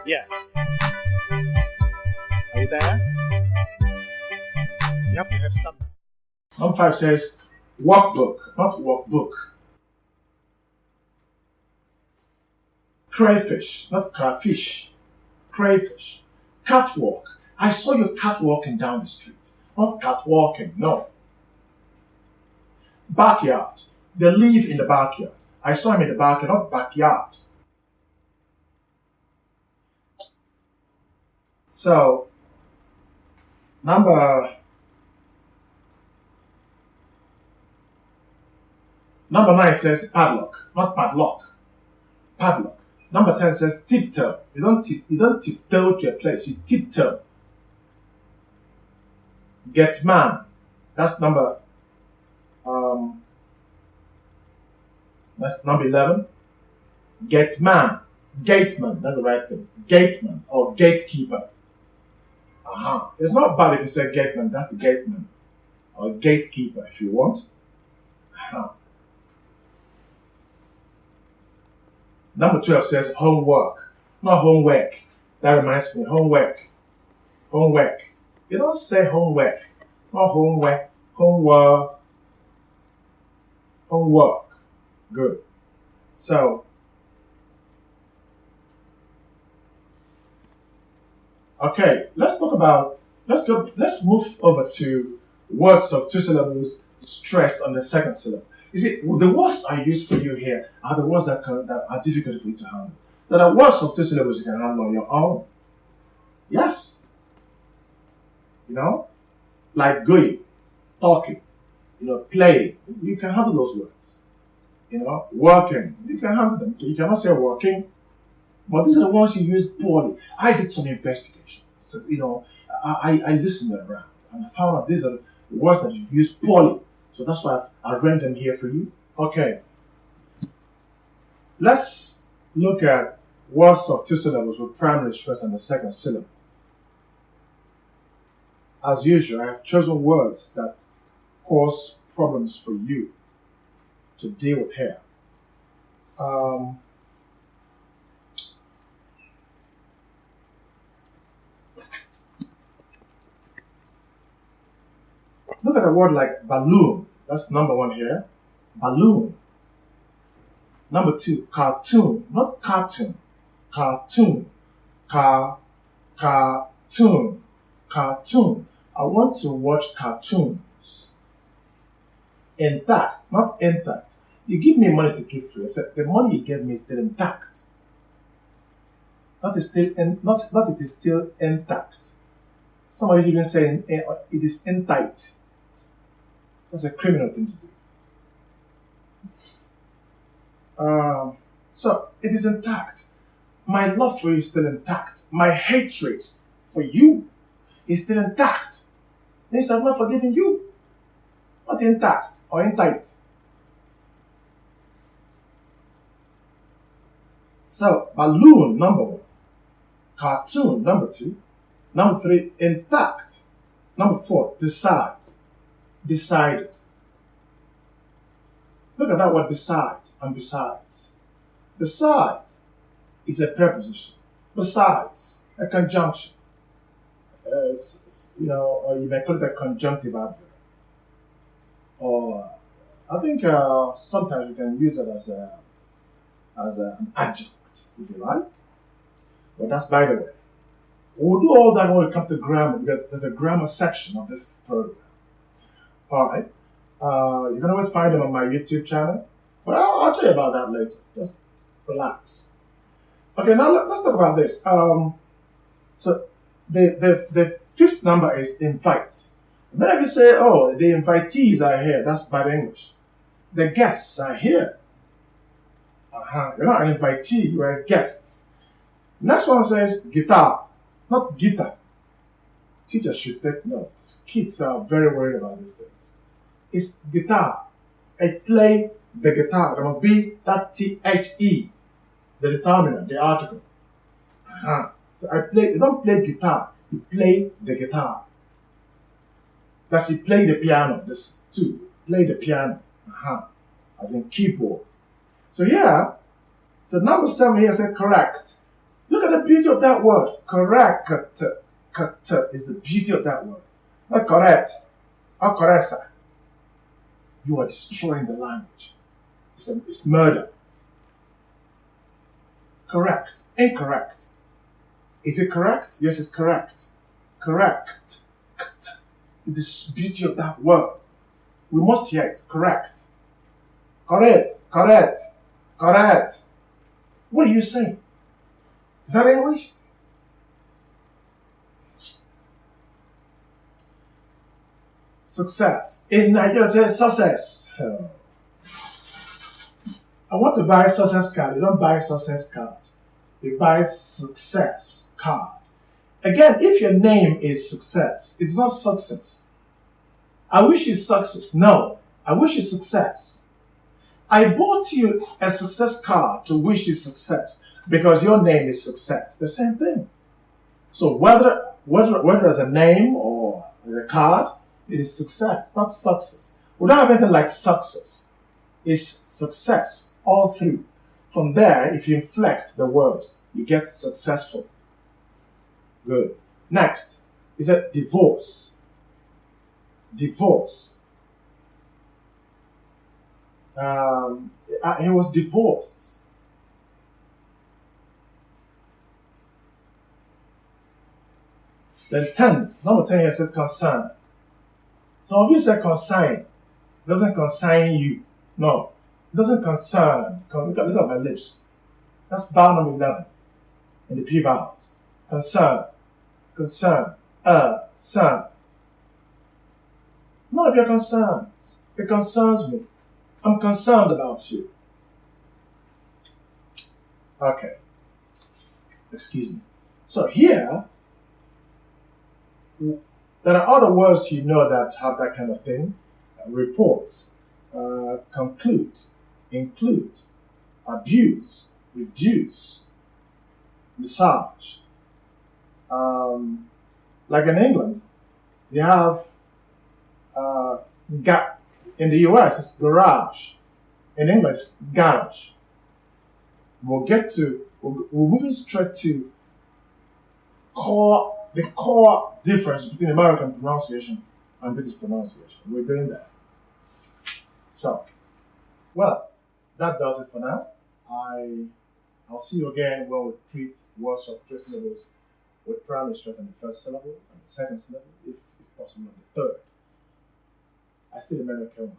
Yeah. Are you there? You have to have something. Number 5 says workbook, not workbook. Crayfish, not crayfish. Crayfish. Catwalk. I saw your cat walking down the street. Not cat walking, no. Backyard. They live in the backyard. I saw him in the backyard, not backyard. So, number 9 says padlock, not padlock. Padlock. Number 10 says tiptoe. You don't tiptoe to a place, you tiptoe. Get man. That's number 11. Get man. Gateman. That's the right thing. Gateman or gatekeeper. It's not bad if you say gateman. That's the gateman or gatekeeper if you want. Number 12 says homework, not homework. That reminds me, homework. Homework. You don't say homework, not homework. Homework. Homework. Good. So, okay, let's move over to words of 2 syllables stressed on the second syllable. You see, the words I use for you here are the words that are difficult for you to handle. There are words of 2 syllables you can handle on your own. Yes. You know, like going, talking, playing. You can handle those words. Working. You can handle them. You cannot say working. But these are the ones you use poorly. I did some investigation. So, I listened around and I found out these are the words that you use poorly. So that's why I read them here for you. Okay. Let's look at words of 2 syllables with primary stress on the second syllable. As usual, I have chosen words that cause problems for you to deal with here. Look at a word like balloon. That's number 1 here. Balloon. Number 2, cartoon. Not cartoon. Cartoon. Cartoon. Cartoon. I want to watch cartoons. Intact. Not intact. You give me money to keep free. So the money you give me is still intact. Not it is still intact. Somebody even saying it is intact. That's a criminal thing to do. So it is intact. My love for you is still intact. My hatred for you is still intact. Means I've not forgiven you. Not intact or intact. So balloon, number 1. Cartoon, number 2. Number 3, intact. Number 4, decide. Decided. Look at that word beside and besides. Beside is a preposition. Besides, a conjunction. Or you may call it a conjunctive adverb. Or I think sometimes you can use it as an adjunct, if you like. But that's by the way. We'll do all that when we come to grammar, because there's a grammar section of this program. Alright. You can always find them on my YouTube channel. But I'll tell you about that later. Just relax. Okay, now let's talk about this. So the 5th number is invite. Many of you say, oh, the invitees are here. That's bad English. The guests are here. You're not an invitee, you're a guest. Next one says guitar, not guitar. Teachers should take notes. Kids are very worried about these things. It's guitar. I play the guitar. There must be that THE, the determinant, the article. So you don't play guitar, you play the guitar. That you play the piano, this too. Play the piano. as in keyboard. So here, so number 7 here said correct. Look at the beauty of that word. Correct is the beauty of that word. Not correct. Not correct, sir. You are destroying the language. It's murder. Correct. Incorrect. Is it correct? Yes, it's correct. Correct. It's the beauty of that word. We must hear it. Correct. Correct. Correct. Correct. What are you saying? Is that English? Success. In Nigeria, it says success. I want to buy a success card. You don't buy a success card. You buy success card. Again, if your name is success, it's not success. I wish you success. No, I wish you success. I bought you a success card to wish you success because your name is success. The same thing. So whether as a name or as a card, it is success, not success. We don't have anything like success. It's success all through. From there, if you inflect the word, you get successful. Good. Next, is a divorce. Divorce. He was divorced. Then 10, number 10 here says concern. Some of you say consign. It doesn't consign you. No, it doesn't concern. Look at my lips. That's vowel number 11 in the P vowels. Concern. Concern. Son. None of your concerns. It concerns me. I'm concerned about you. Okay. Excuse me. So here, there are other words you know that have that kind of thing. Report, conclude, include, abuse, reduce, massage. Like in England, you have in the US, it's garage. In English, it's garage. We're moving straight to the core difference between American pronunciation and British pronunciation. We're doing that. So, well, that does it for now. I'll see you again when we treat words of 3 syllables with primary stress on the first syllable and the second syllable, if possible, on the third. I still remain okay.